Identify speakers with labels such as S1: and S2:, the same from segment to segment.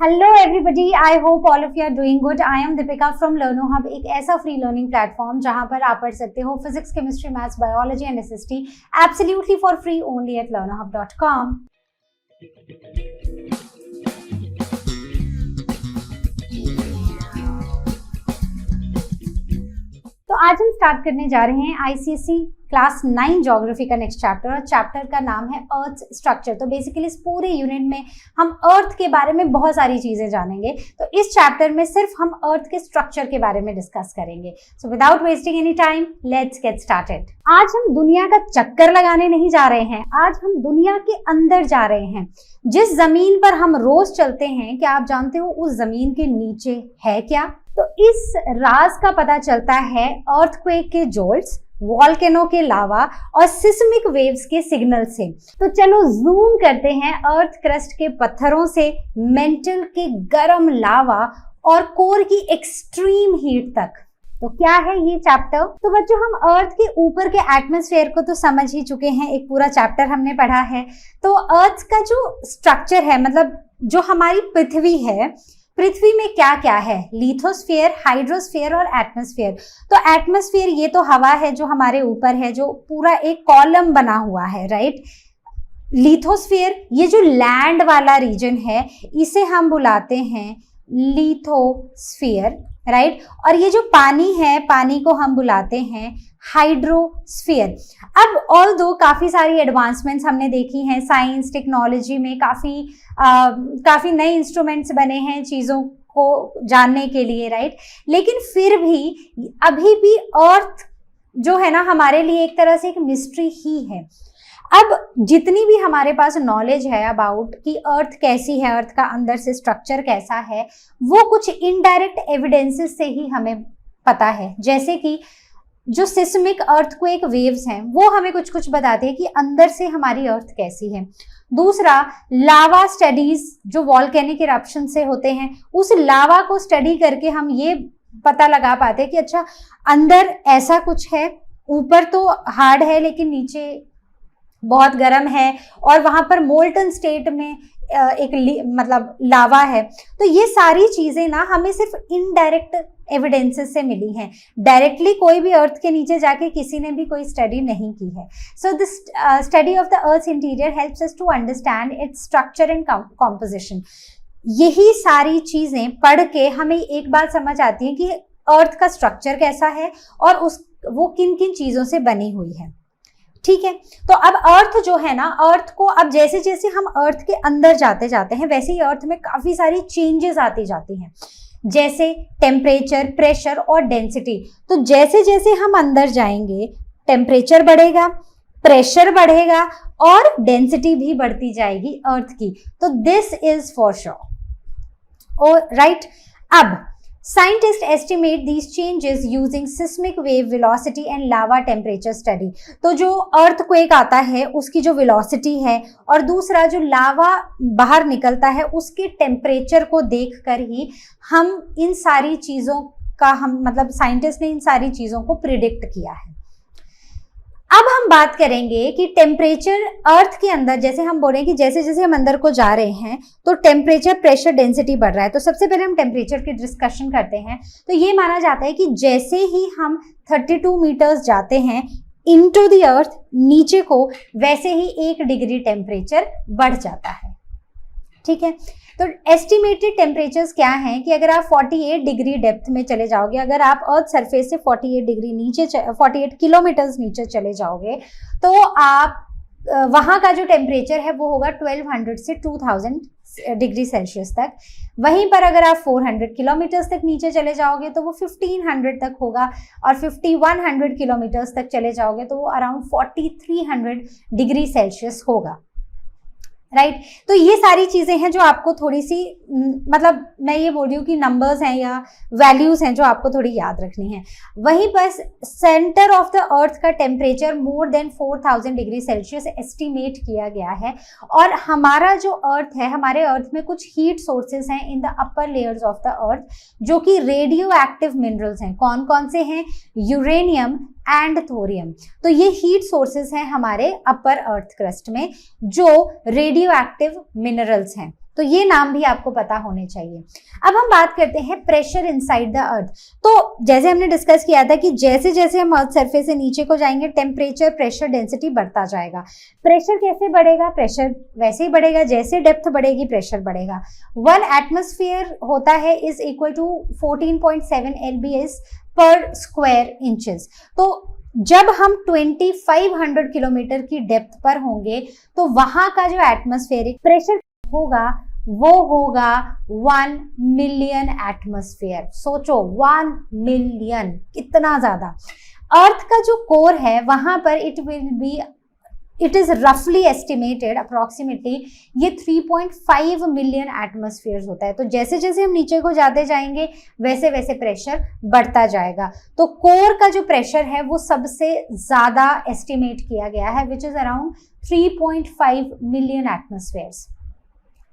S1: Hello everybody, I hope all of you are doing good. I am Deepika from Learno Hub, एक ऐसा free learning platform जहां पर आप पढ़ सकते हो physics, chemistry, maths, biology and SST absolutely for free only at learnerhub.com। तो आज हम स्टार्ट करने जा रहे हैं आईसीएसई क्लास 9 ज्योग्राफी का नेक्स्ट चैप्टर, और चैप्टर का नाम है अर्थ स्ट्रक्चर। तो बेसिकली इस पूरे यूनिट में हम अर्थ के बारे में बहुत सारी चीजें जानेंगे। तो इस चैप्टर में सिर्फ हम अर्थ के स्ट्रक्चर के बारे में डिस्कस करेंगे। So without wasting any time, let's get started. आज हम दुनिया का चक्कर लगाने नहीं जा रहे हैं, आज हम दुनिया के अंदर जा रहे हैं। जिस जमीन पर हम रोज चलते हैं, क्या आप जानते हो उस जमीन के नीचे है क्या? तो इस राज का पता चलता है अर्थक्वेक के जोल्ट्स, वॉल्केनो के लावा और सिस्मिक वेव्स के सिग्नल से। तो चलो जूम करते हैं अर्थ क्रस्ट के पत्थरों से मेंटल के गर्म लावा और कोर की एक्सट्रीम हीट तक। तो क्या है ये चैप्टर? तो बच्चों, हम अर्थ के ऊपर के एटमॉस्फेयर को तो समझ ही चुके हैं, एक पूरा चैप्टर हमने पढ़ा है। तो अर्थ का जो स्ट्रक्चर है, मतलब जो हमारी पृथ्वी है, पृथ्वी में क्या क्या है? लिथोस्फीयर, हाइड्रोस्फीयर और एटमॉस्फेयर। तो एटमॉस्फेयर ये तो हवा है जो हमारे ऊपर है, जो पूरा एक कॉलम बना हुआ है, राइट। लिथोस्फीयर ये जो लैंड वाला रीजन है, इसे हम बुलाते हैं लिथोस्फीयर, राइट। और ये जो पानी है, पानी को हम बुलाते हैं हाइड्रोस्फीयर। अब ऑल दो काफी सारी एडवांसमेंट्स हमने देखी हैं साइंस टेक्नोलॉजी में, काफी नए इंस्ट्रूमेंट्स बने हैं चीजों को जानने के लिए, राइट। लेकिन फिर भी अभी भी अर्थ जो है ना, हमारे लिए एक तरह से एक मिस्ट्री ही है। अब जितनी भी हमारे पास नॉलेज है अबाउट कि अर्थ कैसी है, अर्थ का अंदर से स्ट्रक्चर कैसा है, वो कुछ इनडायरेक्ट एविडेंसेस से ही हमें पता है। जैसे कि जो सिस्मिक अर्थक्वेक वेव्स हैं, वो हमें कुछ कुछ बताते हैं कि अंदर से हमारी अर्थ कैसी है। दूसरा, लावा स्टडीज जो वॉल्केनिक इरप्शन से होते हैं, उस लावा को स्टडी करके हम ये पता लगा पाते हैं कि अच्छा अंदर ऐसा कुछ है, ऊपर तो हार्ड है लेकिन नीचे बहुत गर्म है, और वहां पर मोल्टन स्टेट में मतलब लावा है। तो ये सारी चीजें ना हमें सिर्फ इनडायरेक्ट एविडेंसेस से मिली हैं, डायरेक्टली कोई भी अर्थ के नीचे जाके किसी ने भी कोई स्टडी नहीं की है। So this study of the earth interior helps us to understand its structure and composition. यही सारी चीजें पढ़ के हमें एक बात समझ आती है कि अर्थ का स्ट्रक्चर कैसा है और वो किन किन चीजों से बनी हुई है। ठीक है, तो अब अर्थ जो है ना, अर्थ को अब जैसे जैसे हम अर्थ के अंदर जाते जाते हैं, वैसे ही अर्थ में काफी सारी चेंजेस आती जाती हैं, जैसे टेम्परेचर, प्रेशर और डेंसिटी। तो जैसे जैसे हम अंदर जाएंगे, टेम्परेचर बढ़ेगा, प्रेशर बढ़ेगा और डेंसिटी भी बढ़ती जाएगी अर्थ की। तो this is for sure, right. अब Scientists estimate these changes using seismic wave velocity and lava temperature study। तो जो earthquake आता है उसकी जो velocity है, और दूसरा जो लावा बाहर निकलता है उसके टेम्परेचर को देखकर ही हम इन सारी चीजों का मतलब साइंटिस्ट ने इन सारी चीजों को प्रिडिक्ट किया है। अब हम बात करेंगे कि टेम्परेचर अर्थ के अंदर, जैसे हम बोले कि जैसे जैसे हम अंदर को जा रहे हैं तो टेम्परेचर, प्रेशर, डेंसिटी बढ़ रहा है। तो सबसे पहले हम टेम्परेचर की डिस्कशन करते हैं। तो ये माना जाता है कि जैसे ही हम 32 मीटर्स जाते हैं इनटू द अर्थ, नीचे को, वैसे ही 1 डिग्री टेम्परेचर बढ़ जाता है। ठीक है, तो एस्टिमेटेड टेम्परेचर्स क्या हैं कि अगर आप 48 डिग्री डेप्थ में चले जाओगे, अगर आप अर्थ सरफेस से 48 डिग्री नीचे 48 किलोमीटर्स नीचे चले जाओगे, तो आप वहां का जो टेम्परेचर है वो होगा 1200 से 2000 डिग्री सेल्सियस तक। वहीं पर अगर आप 400 किलोमीटर्स तक नीचे चले जाओगे तो वो 1500 तक होगा, और 5100 किलोमीटर्स तक चले जाओगे तो वो अराउंड 4300 डिग्री सेल्सियस होगा, राइट। तो ये सारी चीजें हैं जो आपको थोड़ी सी, मतलब मैं ये बोल रही हूँ कि नंबर्स हैं या वैल्यूज हैं जो आपको थोड़ी याद रखनी है। वहीं पर सेंटर ऑफ द अर्थ का temperature more than 4000 degree Celsius estimate किया गया है। और हमारा जो अर्थ है, हमारे अर्थ में कुछ हीट सोर्सेज हैं in the upper layers of the अर्थ, जो कि रेडियो एक्टिव मिनरल्स हैं। कौन कौन से हैं? Uranium and thorium. तो ये हीट सोर्सेज हैं हमारे अपर अर्थ क्रस्ट में, जो रेडियो एक्टिव मिनरल्स हैं। तो ये नाम भी आपको पता होने चाहिए। अब हम बात करते हैं प्रेशर इनसाइड द अर्थ। तो जैसे हमने डिस्कस किया था कि जैसे जैसे हम अर्थ सरफेस से नीचे को जाएंगे टेम्परेचर, प्रेशर, डेंसिटी बढ़ता जाएगा। प्रेशर कैसे बढ़ेगा? प्रेशर वैसे ही बढ़ेगा जैसे डेप्थ बढ़ेगी प्रेशर बढ़ेगा। 1 एटमॉस्फेयर होता है इज इक्वल टू 14.7 LBS पर स्क्वायर इंचेस। तो जब हम 2500 किलोमीटर की डेप्थ पर होंगे तो वहां का जो एटमॉस्फेरिक प्रेशर होगा वो होगा 1 मिलियन एटमॉस्फेयर। सोचो 1 मिलियन, कितना ज्यादा। अर्थ का जो कोर है वहां पर इट इज रफली एस्टिमेटेड अप्रोक्सीमेटली ये 3.5 मिलियन एटमॉस्फेयर होता है। तो जैसे जैसे हम नीचे को जाते जाएंगे वैसे वैसे प्रेशर बढ़ता जाएगा। तो कोर का जो प्रेशर है वो सबसे ज्यादा एस्टिमेट किया गया है विच इज अराउंड 3.5 मिलियन एटमॉस्फेयर्स।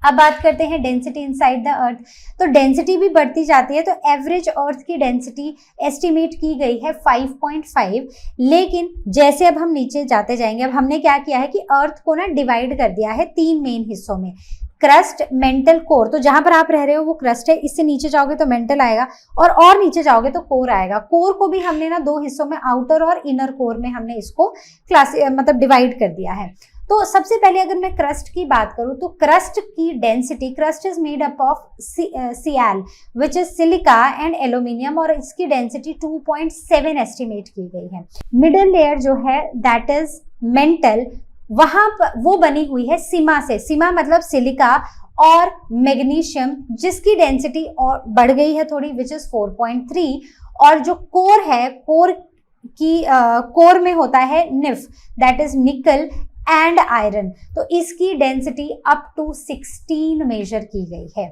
S1: अब बात करते हैं डेंसिटी इनसाइड द अर्थ। तो डेंसिटी भी बढ़ती जाती है। तो एवरेज अर्थ की डेंसिटी एस्टिमेट की गई है 5.5, लेकिन जैसे अब हम नीचे जाते जाएंगे, अब हमने क्या किया है कि अर्थ को ना डिवाइड कर दिया है 3 मेन हिस्सों में, क्रस्ट, मेंटल, कोर। तो जहां पर आप रह रहे हो वो क्रस्ट है, इससे नीचे जाओगे तो मेंटल आएगा और नीचे जाओगे तो कोर आएगा। कोर को भी हमने ना 2 हिस्सों में, आउटर और इनर कोर में हमने इसको डिवाइड कर दिया है। तो सबसे पहले अगर मैं क्रस्ट की बात करूं तो क्रस्ट की density, crust is made up of sial which is silica and aluminium, और इसकी डेंसिटी 2.7 एस्टिमेट की गई है। मिडल लेयर जो है दैट इज मेंटल, वहां पर वो बनी हुई है सीमा से, सीमा मतलब सिलिका और मैग्नीशियम, जिसकी डेंसिटी और बढ़ गई है थोड़ी विच इज 4.3। और जो कोर है, कोर में होता है निफ दैट इज निकल एंड आयरन, तो इसकी डेंसिटी अप टू 16 मेजर की गई है।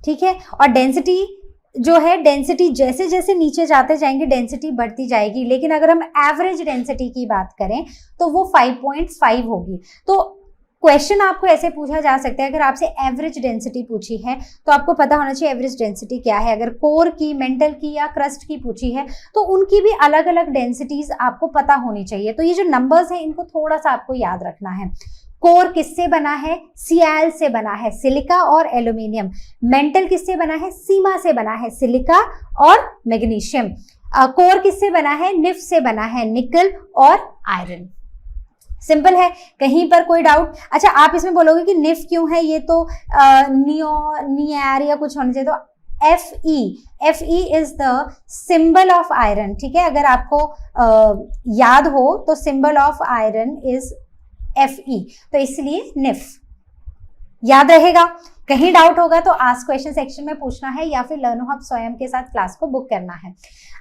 S1: ठीक है, और डेंसिटी जो है, डेंसिटी जैसे जैसे नीचे जाते जाएंगे डेंसिटी बढ़ती जाएगी, लेकिन अगर हम एवरेज डेंसिटी की बात करें तो वो 5.5 होगी। तो क्वेश्चन आपको ऐसे पूछा जा सकता है, अगर आपसे एवरेज डेंसिटी पूछी है तो आपको पता होना चाहिए एवरेज डेंसिटी क्या है। अगर कोर की, मेंटल की या क्रस्ट की पूछी है तो उनकी भी अलग अलग डेंसिटीज आपको पता होनी चाहिए। तो ये जो नंबर्स हैं इनको थोड़ा सा आपको याद रखना है। कोर किससे बना है? सीएल से बना है, सिलिका और एल्यूमिनियम। मेंटल किससे बना है? सीमा से बना है, सिलिका और मैग्नीशियम। कोर किससे बना है? निफ से बना है, निकल और आयरन। सिंपल है, कहीं पर कोई डाउट? अच्छा, आप इसमें बोलोगे कि निफ क्यों है, ये तो नियर या कुछ होना चाहिए। तो Fe is the symbol of iron. ठीक है, अगर आपको याद हो तो symbol of iron is Fe, तो इसलिए निफ याद रहेगा। कहीं डाउट होगा तो आस्क क्वेश्चन सेक्शन में पूछना है या फिर लर्नो हब स्वयं के साथ क्लास को बुक करना है।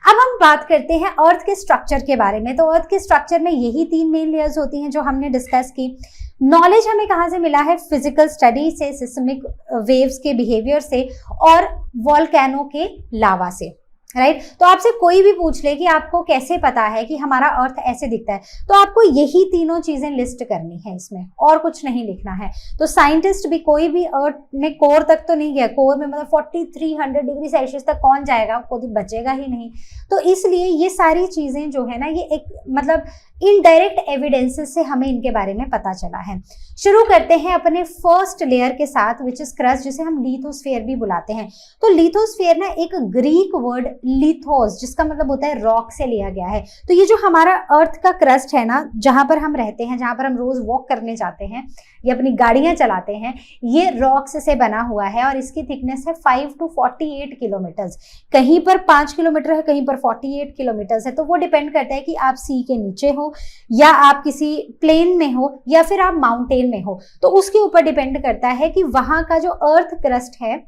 S1: अब हम बात करते हैं अर्थ के स्ट्रक्चर के बारे में। तो अर्थ के स्ट्रक्चर में यही 3 मेन लेयर्स होती हैं जो हमने डिस्कस की। नॉलेज हमें कहाँ से मिला है? फिजिकल स्टडी से, सिस्मिक वेव्स के बिहेवियर से और वॉल्केनो के लावा से, राइट। तो आपसे कोई भी पूछ ले कि आपको कैसे पता है कि हमारा अर्थ ऐसे दिखता है, तो आपको यही तीनों चीजें लिस्ट करनी है इसमें, और कुछ नहीं लिखना है। तो साइंटिस्ट भी, कोई भी अर्थ में कोर तक तो नहीं गया, कोर में मतलब 4300 डिग्री सेल्सियस तक कौन जाएगा, कोई बचेगा ही नहीं। तो इसलिए ये सारी चीजें जो है ना, ये एक मतलब इनडायरेक्ट एविडेंसेस से हमें इनके बारे में पता चला है। शुरू करते हैं अपने फर्स्ट लेयर के साथ विच इज क्रस्ट, जिसे हम लिथोस्फीयर भी बुलाते हैं। तो लिथोस्फीयर ना एक ग्रीक वर्ड लिथोस, जिसका मतलब होता है रॉक, से लिया गया है। तो ये जो हमारा अर्थ का क्रस्ट है ना, जहां पर हम रहते हैं, जहां पर हम रोज वॉक करने जाते हैं या अपनी गाड़ियां चलाते हैं, ये रॉक्स से बना हुआ है और इसकी थिकनेस है 5 to 48 किलोमीटर्स। कहीं पर 5 किलोमीटर है, कहीं पर 48 किलोमीटर्स है। तो वो डिपेंड करता है कि आप सी के नीचे हो या आप किसी प्लेन में हो या फिर आप माउंटेन में हो, तो उसके ऊपर डिपेंड करता है कि वहां का जो अर्थ क्रस्ट है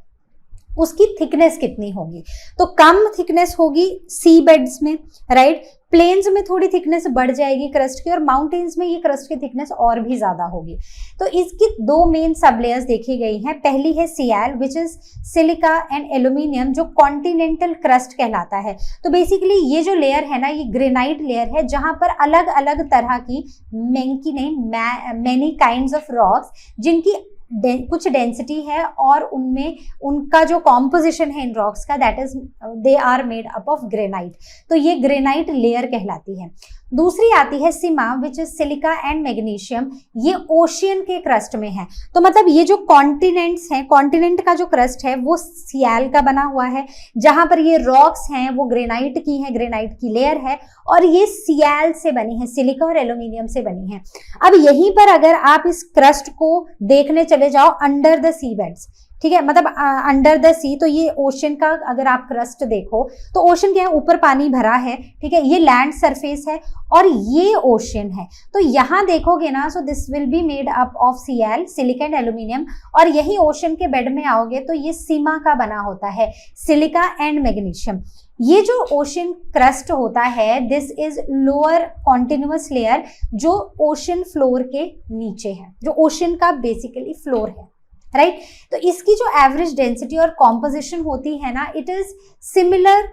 S1: उसकी थिकनेस कितनी होगी। तो कम थिकनेस होगी सी बेड्स में, राइट। प्लेन्स में थोड़ी थिकनेस बढ़ जाएगी क्रस्ट की, और माउंटेन्स में ये क्रस्ट की थिकनेस और भी ज्यादा होगी। तो इसकी 2 मेन सब लेयर्स देखी गई हैं। पहली है sial which is silica and aluminium, जो कॉन्टिनेंटल क्रस्ट कहलाता है। तो बेसिकली ये जो लेयर है ना, ये ग्रेनाइट लेयर है, जहां पर अलग अलग तरह की मैनी काइंड्स ऑफ रॉक्स, जिनकी कुछ डेंसिटी है और उनमें उनका जो कॉम्पोजिशन है इन रॉक्स का, that is they are made up of granite. तो ये ग्रेनाइट लेयर कहलाती है। दूसरी आती है sima which is silica and magnesium. ये ओशियन के क्रस्ट में है। तो मतलब ये जो कॉन्टिनेंट्स हैं, कॉन्टिनेंट का जो क्रस्ट है वो सियाल का बना हुआ है, जहां पर ये रॉक्स हैं वो ग्रेनाइट की हैं, ग्रेनाइट की लेयर है और ये सियाल से बनी है, सिलिका और एल्यूमिनियम से बनी है। अब यहीं पर अगर आप इस क्रस्ट को देखने चले जाओ अंडर द सी बेड्स, ठीक है, मतलब अंडर द सी, तो ये ओशन का अगर आप क्रस्ट देखो तो ओशन क्या है, ऊपर पानी भरा है, ठीक है, ये लैंड सरफेस है और ये ओशन है। तो यहां देखोगे ना, so this will be made up of sial, silica and aluminium, और यही ओशन के बेड में आओगे तो ये सीमा का बना होता है, सिलिका एंड मैग्नीशियम। ये जो ओशन क्रस्ट होता है, this is lower continuous layer जो ओशन फ्लोर के नीचे है, जो ओशन का बेसिकली फ्लोर है, राइट। तो इसकी जो एवरेज डेंसिटी और कॉम्पोजिशन होती है ना, it is similar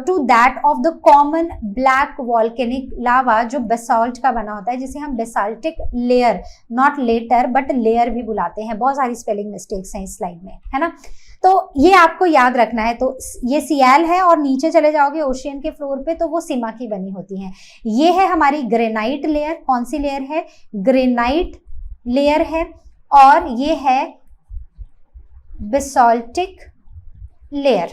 S1: to that of the common black volcanic lava जो बेसाल्ट का बना होता है, जिसे हम basaltic layer, not later but layer भी बुलाते हैं। बहुत सारी स्पेलिंग मिस्टेक्स हैं इस स्लाइड में, है ना। तो ये आपको याद रखना है। तो ये सियाल है और नीचे चले जाओगे ओशियन के फ्लोर पे तो वो सीमा की बनी होती हैं। ये है हमारी ग्रेनाइट लेयर। कौन सी लेयर है? ग्रेनाइट लेयर है। और ये है बेसाल्टिक लेयर।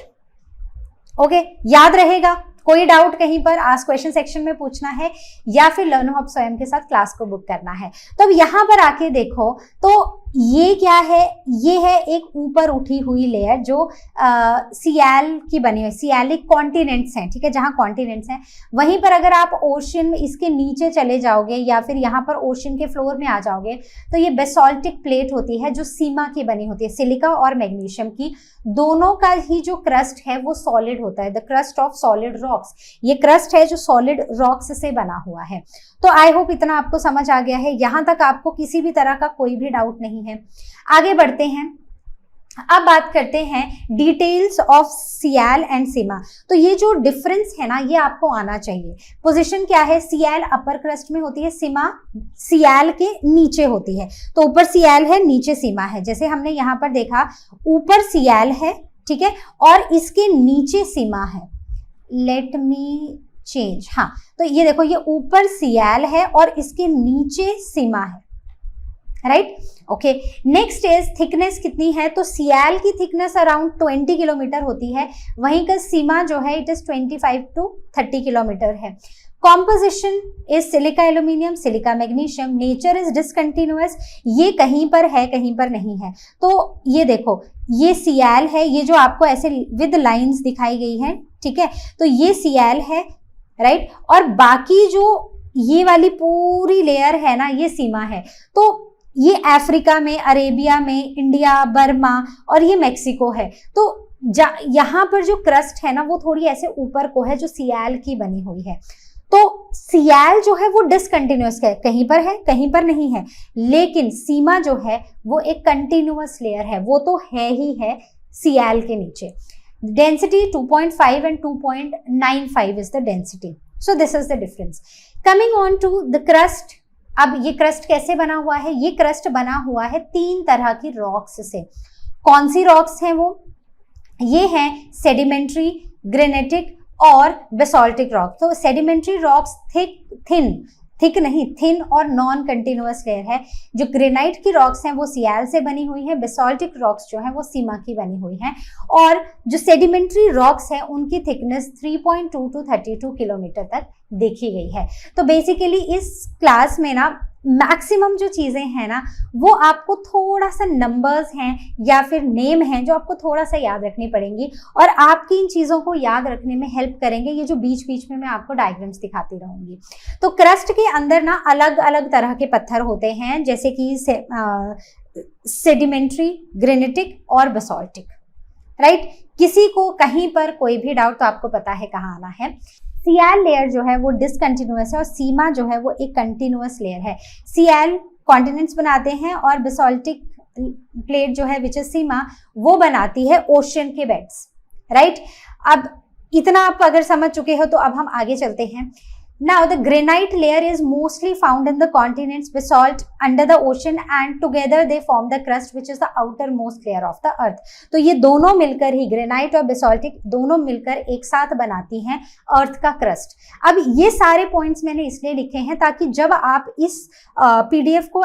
S1: ओके, याद रहेगा? कोई डाउट कहीं पर आज क्वेश्चन सेक्शन में पूछना है या फिर लर्न हब स्वयं के साथ क्लास को बुक करना है। तो अब यहाँ पर आके देखो तो ये क्या है? ये है एक ऊपर उठी हुई लेयर जो सियाल की बनी हुई, सियालिक कॉन्टिनेंट्स हैं, ठीक है, जहाँ कॉन्टिनेंट्स हैं वहीं पर अगर आप ओशन में इसके नीचे चले जाओगे या फिर यहाँ पर ओशन के फ्लोर में आ जाओगे तो ये बेसाल्टिक प्लेट होती है जो सीमा की बनी होती है, सिलिका और मैग्नीशियम की। दोनों का ही जो क्रस्ट है वो सॉलिड होता है, the crust of solid rocks. ये क्रस्ट है जो सॉलिड रॉक्स से बना हुआ है। तो आई होप इतना आपको समझ आ गया है। यहां तक आपको किसी भी तरह का कोई भी डाउट नहीं है। आगे बढ़ते हैं। अब बात करते हैं डिटेल्स ऑफ सियाल एंड सीमा। तो ये जो डिफरेंस है ना, ये आपको आना चाहिए। पोजीशन क्या है? सियाल अपर क्रस्ट में होती है, सीमा सियाल के नीचे होती है। तो ऊपर सियाल है, नीचे सीमा है। जैसे हमने यहाँ पर देखा, ऊपर सियाल है, ठीक है, और इसके नीचे सीमा है। लेट मी चेंज, हाँ, तो ये देखो, ये ऊपर सियाल है और इसके नीचे सीमा है, right. Okay, next is thickness कितनी है? तो सियाल की थिकनेस अराउंड 20 किलोमीटर होती है, वहीं का सीमा जो है इट इज 25 to 30 किलोमीटर है। Composition is silica aluminium, silica magnesium. Nature is discontinuous, ये कहीं पर है कहीं पर नहीं है। तो ये देखो, ये सियाल है, ये जो आपको ऐसे विद लाइंस दिखाई गई है, ठीक है, तो ये सियाल है, राइट, और बाकी जो ये वाली पूरी लेयर है ना, ये सीमा है। तो ये अफ्रीका में, अरेबिया में, इंडिया, बर्मा और ये मेक्सिको है। तो यहाँ पर जो क्रस्ट है ना वो थोड़ी ऐसे ऊपर को है, जो सियाल की बनी हुई है। तो सियाल जो है वो डिसकंटिन्यूअस है, कहीं पर है कहीं पर नहीं है, लेकिन सीमा जो है वो एक कंटिन्यूअस लेयर है, वो तो है ही है सियाल के नीचे। Density 2.5 and 2.95 is the density. So this is the difference. Coming on to the crust. अब ये क्रस्ट कैसे बना हुआ है? ये क्रस्ट बना हुआ है 3 तरह की रॉक्स से। कौन सी रॉक्स हैं वो? ये हैं सेडिमेंट्री, ग्रेनेटिक और बेसाल्टिक रॉक। तो सेडिमेंट्री रॉक्स थिन और नॉन कंटिन्यूअस लेयर है। जो ग्रेनाइट की रॉक्स हैं वो सियाल से बनी हुई है, बेसाल्टिक रॉक्स जो हैं वो सीमा की बनी हुई हैं, और जो सेडिमेंट्री रॉक्स हैं उनकी थिकनेस 3.2 to 32 किलोमीटर तक देखी गई है। तो बेसिकली इस क्लास में ना मैक्सिमम जो चीज़ें हैं ना वो आपको थोड़ा सा नंबर्स हैं या फिर नेम हैं जो आपको थोड़ा सा याद रखनी पड़ेंगी, और आपकी इन चीज़ों को याद रखने में हेल्प करेंगे ये जो बीच बीच में मैं आपको डायग्राम्स दिखाती रहूँगी। तो क्रस्ट के अंदर ना अलग अलग तरह के पत्थर होते हैं, जैसे कि सेडिमेंट्री, ग्रेनेटिक और बेसाल्टिक, राइट। किसी को कहीं पर कोई भी डाउट तो आपको पता है कहाँ आना है। सियाल लेयर जो है वो डिसकंटिन्यूअस है और सीमा जो है वो एक कंटिन्यूअस लेयर है। सियाल कॉन्टिनेंट्स बनाते हैं और बेसाल्टिक प्लेट जो है विच इज सीमा वो बनाती है ओशन के बेड्स, राइट। अब इतना आप अगर समझ चुके हो तो अब हम आगे चलते हैं। Now the granite layer is mostly found in the continents, basalt under the ocean and together they form the crust which is the outermost layer of the earth. तो ये दोनों मिलकर ही ग्रेनाइट और बेसाल्टिक दोनों मिलकर एक साथ बनाती हैं अर्थ का क्रस्ट। अब ये सारे पॉइंट्स मैंने इसलिए लिखे हैं ताकि जब आप इस पीडीएफ को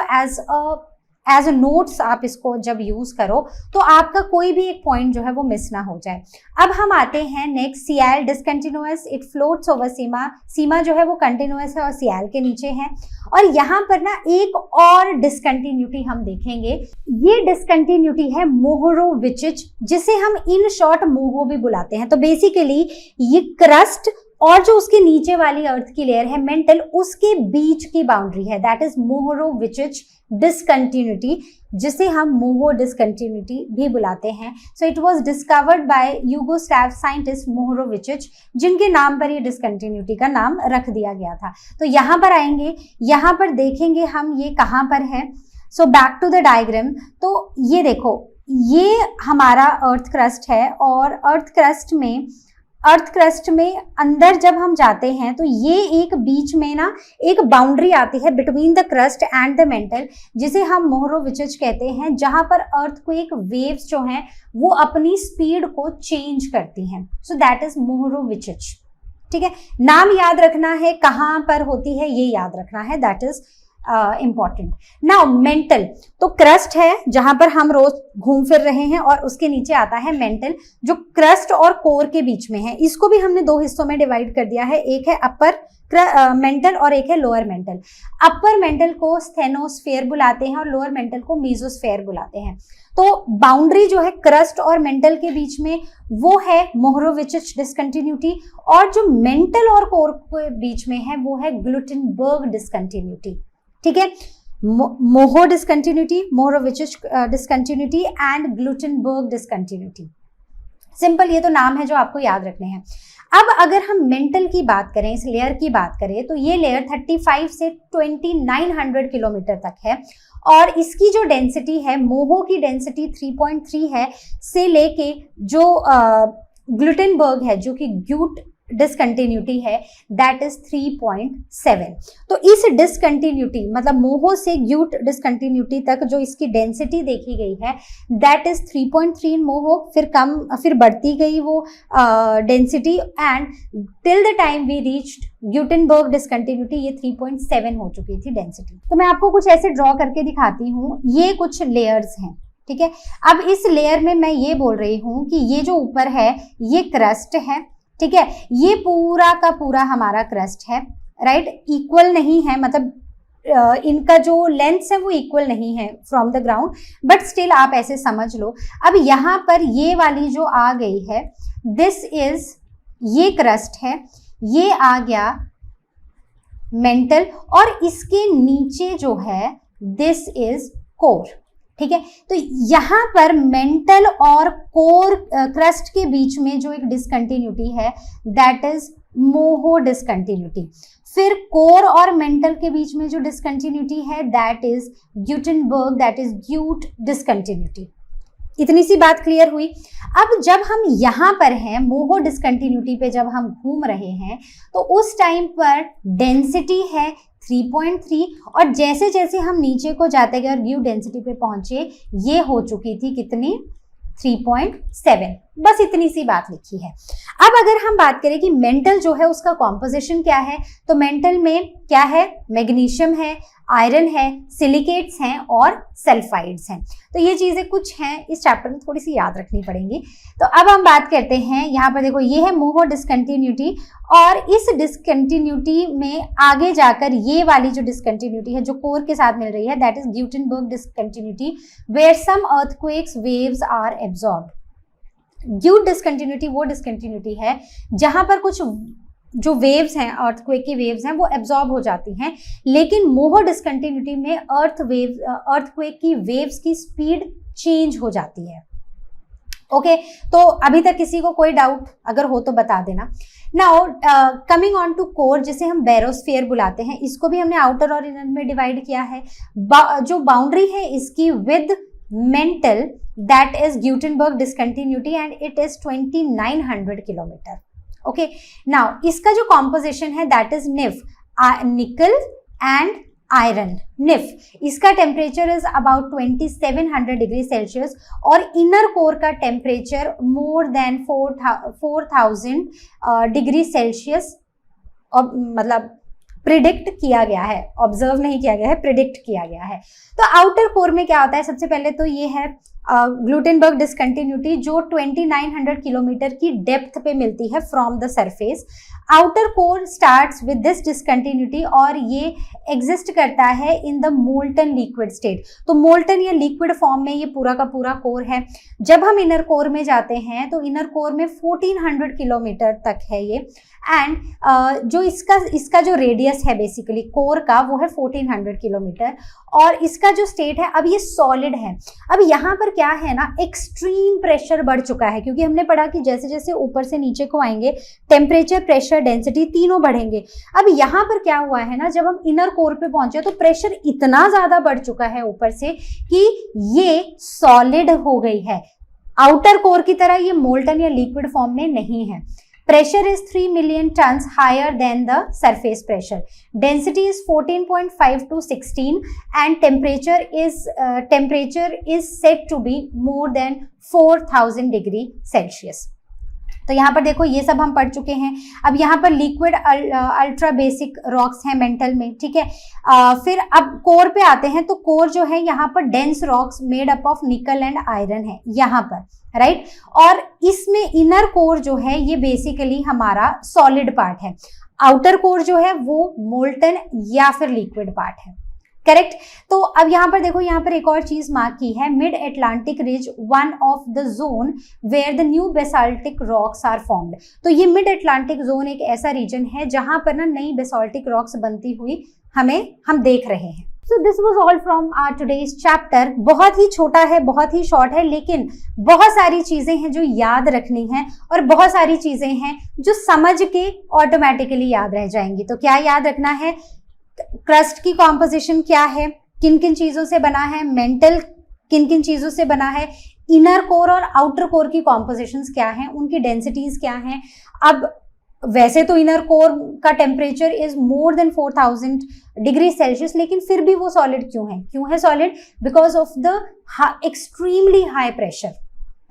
S1: एज नोट्स आप इसको जब यूज करो तो आपका कोई भी एक पॉइंट जो है वो मिस ना हो जाए। अब हम आते हैं next, sial discontinuous, it floats over sima. Sima जो है वो कंटिन्यूअस है और सियाल के नीचे है। और यहाँ पर ना एक और डिसकंटिन्यूटी हम देखेंगे, ये डिसकंटिन्यूटी है मोहोरोविचिच, जिसे हम इन शॉर्ट मोहो भी बुलाते हैं। तो बेसिकली ये क्रस्ट और जो उसके नीचे वाली अर्थ की लेयर है मेंटल, उसके बीच की बाउंड्री है, दैट इज मोहोरोविचिच डिसकंटिन्यूटी, जिसे हम मोहो डिसकंटिन्यूटी भी बुलाते हैं। So it was discovered by Yugoslav scientist Mohorovicic, जिनके नाम पर ये डिसकंटिन्यूटी का नाम रख दिया गया था। तो यहाँ पर आएंगे, यहाँ पर देखेंगे हम ये कहाँ पर है। So back to the diagram. तो ये देखो, ये हमारा अर्थ क्रस्ट है और अर्थ क्रस्ट में अंदर जब हम जाते हैं तो ये एक बीच में ना एक बाउंड्री आती है between the crust and the mental, जिसे हम मोहोरोविचिच कहते हैं, जहां पर अर्थक्वेक वेव्स जो हैं वो अपनी स्पीड को चेंज करती हैं। So that is Mohorovicic. ठीक है, नाम याद रखना है, कहां पर होती है ये याद रखना है, that is important. Now mental, तो क्रस्ट है जहां पर हम रोज घूम फिर रहे हैं और उसके नीचे आता है मेंटल, जो क्रस्ट और कोर के बीच में है। इसको भी हमने दो हिस्सों में डिवाइड कर दिया है, एक है अपर मेंटल और एक है लोअर मेंटल। अपर मेंटल को स्टेनोस्फेयर बुलाते हैं और लोअर मेंटल को मेसोस्फेयर बुलाते हैं। तो बाउंड्री जो है क्रस्ट और मेंटल के बीच में वो है मोहोरोविचिच डिसकंटिन्यूटी, और जो मेंटल और कोर के बीच में है वो है ग्लूटेनबर्ग डिसकंटिन्यूटी। ठीक है, Moho discontinuity, Mohorovicic discontinuity and Gutenberg discontinuity. Simple, ये तो नाम है जो आपको याद रखने हैं। अब अगर हम मेंटल की बात करें, इस लेयर की बात करें, तो ये लेयर 35 से 2900 किलोमीटर तक है और इसकी जो डेंसिटी है, मोहो की डेंसिटी 3.3 है, से लेके जो ग्लूटेनबर्ग है जो कि ग्यूट डिसकंटिन्यूटी है, दैट इज 3.7। तो इस डिसकंटिन्यूटी मतलब मोहो से ग्यूट डिसकंटिन्यूटी तक जो इसकी डेंसिटी देखी गई है दैट इज 3.3 इन मोहो, फिर बढ़ती गई वो density and till the time we reached Gutenberg discontinuity ये 3.7 हो चुकी थी डेंसिटी। तो मैं आपको कुछ ऐसे ड्रॉ करके दिखाती हूँ, ये कुछ लेयर्स हैं। ठीक है, अब इस लेयर में मैं ये बोल रही हूँ कि ये जो ऊपर है ये क्रस्ट है। ठीक है, ये पूरा का पूरा हमारा क्रस्ट है, राइट। इक्वल नहीं है, मतलब इनका जो लेंथ है वो इक्वल नहीं है from the ground, but still आप ऐसे समझ लो। अब यहाँ पर ये वाली जो आ गई है, दिस इज, ये क्रस्ट है, ये आ गया मेंटल, और इसके नीचे जो है दिस इज कोर। ठीक है, तो यहाँ पर मेंटल और कोर क्रस्ट के बीच में जो एक डिसकंटिन्यूटी है दैट इज मोहो डिसकंटिन्यूटी। फिर कोर और मेंटल के बीच में जो डिसकंटिन्यूटी है that is Gutenberg, that is Gut discontinuity. इतनी सी बात क्लियर हुई। अब जब हम यहाँ पर हैं मोहो डिसकंटिन्यूटी पे जब हम घूम रहे हैं तो उस टाइम पर डेंसिटी है 3.3 और जैसे जैसे हम नीचे को जाते गए और ग्यूट डेंसिटी पे पहुंचे ये हो चुकी थी कितनी, 3.7। बस इतनी सी बात लिखी है। अब अगर हम बात करें कि मेंटल जो है उसका कॉम्पोजिशन क्या है, तो मेंटल में क्या है, मैग्नीशियम है, आयरन है, सिलिकेट्स हैं और सल्फाइड्स हैं। तो ये चीजें कुछ हैं इस चैप्टर में थोड़ी सी याद रखनी पड़ेंगी। तो अब हम बात करते हैं, यहाँ पर देखो ये है मोहो डिसकंटिन्यूटी, और इस डिसकंटिन्यूटी में आगे जाकर ये वाली जो डिसकंटिन्यूटी है जो कोर के साथ मिल रही है that is Gutenberg discontinuity where some earthquakes waves are absorbed. Gut discontinuity वो डिसकंटिन्यूटी है जहां पर कुछ जो वेव्स हैं, अर्थक्वेक की वेव्स हैं, वो एब्जॉर्ब हो जाती हैं, लेकिन मोहो डिसकंटिन्यूटी में अर्थक्वेक की वेव्स की स्पीड चेंज हो जाती है। ओके, तो अभी तक किसी को कोई डाउट अगर हो तो बता देना। Now coming on to core, जिसे हम बैरोस्फीयर बुलाते हैं, इसको भी हमने आउटर और इनर में डिवाइड किया है। जो बाउंड्री है इसकी with mantle that is Gutenberg discontinuity and it is 2900 kilometre. Okay, now इसका जो कॉम्पोजिशन है that is nife, nickel and iron, nife. इसका temperature is about 2700 degree Celsius और इनर कोर का temperature more than 4000 degree Celsius, मतलब predict किया गया है, ऑब्जर्व नहीं किया गया है, प्रिडिक्ट किया गया है। तो आउटर कोर में क्या होता है, सबसे पहले तो ये है ग्लूटेनबर्ग डिसकंटिन्यूटी जो 2900 किलोमीटर की डेप्थ पे मिलती है from the surface. Outer core starts with this discontinuity और ये एग्जिस्ट करता है in the molten liquid state. तो मोल्टन या लिक्विड फॉर्म में ये पूरा का पूरा कोर है। जब हम इनर कोर में जाते हैं तो इनर कोर में 1400 किलोमीटर तक है ये, एंड जो इसका जो रेडियस है बेसिकली कोर का वो है 1400 किलोमीटर और इसका जो स्टेट है अब ये सॉलिड है। अब यहाँ पर क्या है ना, एक्सट्रीम प्रेशर बढ़ चुका है क्योंकि हमने पढ़ा कि जैसे जैसे ऊपर से नीचे को आएंगे टेम्परेचर, प्रेशर, डेंसिटी तीनों बढ़ेंगे। अब यहाँ पर क्या हुआ है ना, जब हम इनर कोर पे पहुंचे तो प्रेशर इतना ज्यादा बढ़ चुका है ऊपर से कि ये सॉलिड हो गई है। आउटर कोर की तरह ये मोल्टन या लिक्विड फॉर्म में नहीं है। Pressure is 3 million tons higher than the surface pressure. Density is 14.5 to 16 and temperature is said to be more than 4000 degree Celsius. तो यहाँ पर देखो ये सब हम पढ़ चुके हैं। अब यहाँ पर लिक्विड अल्ट्रा बेसिक रॉक्स हैं मेंटल में, ठीक है। फिर अब कोर पे आते हैं तो कोर जो है यहाँ पर dense rocks made up of निकल एंड आयरन है यहाँ पर, राइट। और इसमें इनर कोर जो है ये बेसिकली हमारा सॉलिड पार्ट है। आउटर कोर जो है वो मोल्टन या फिर लिक्विड पार्ट है, करेक्ट। तो अब यहाँ पर देखो, यहाँ पर एक और चीज मार्क की है, mid Atlantic ridge one of the zone where the new basaltic rocks are formed. तो ये मिड एटलांटिक जोन एक ऐसा रीजन है जहां पर ना नई बेसाल्टिक रॉक्स बनती हुई हम देख रहे हैं। So this was all from our today's chapter। बहुत ही छोटा है, बहुत ही शॉर्ट है, लेकिन बहुत सारी चीजें हैं जो याद रखनी है और बहुत सारी चीजें हैं जो समझ के ऑटोमेटिकली याद रह जाएंगी। तो क्या याद रखना है, क्रस्ट की कॉम्पोजिशन क्या है, किन किन चीजों से बना है, मेंटल किन किन चीजों से बना है, इनर कोर और आउटर कोर की कॉम्पोजिशंस क्या हैं, उनकी डेंसिटीज क्या हैं। अब वैसे तो इनर कोर का temperature is more than 4000 degree Celsius, लेकिन फिर भी वो सॉलिड क्यों है solid, because of the extremely high pressure,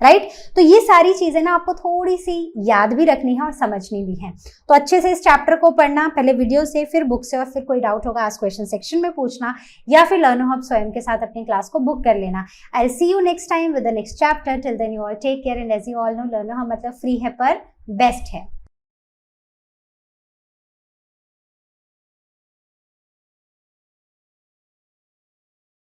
S1: right. तो ये सारी चीजें ना आपको थोड़ी सी याद भी रखनी है और समझनी भी है। तो अच्छे से इस चैप्टर को पढ़ना, पहले वीडियो से, फिर बुक से, और फिर कोई डाउट होगा आस्क क्वेश्चन सेक्शन में पूछना, या फिर लर्नो हब स्वयं के साथ अपनी क्लास को बुक कर लेना। I see you next time with the next chapter. Till then you all take care and as you all know, Learno hub मतलब फ्री है पर बेस्ट है।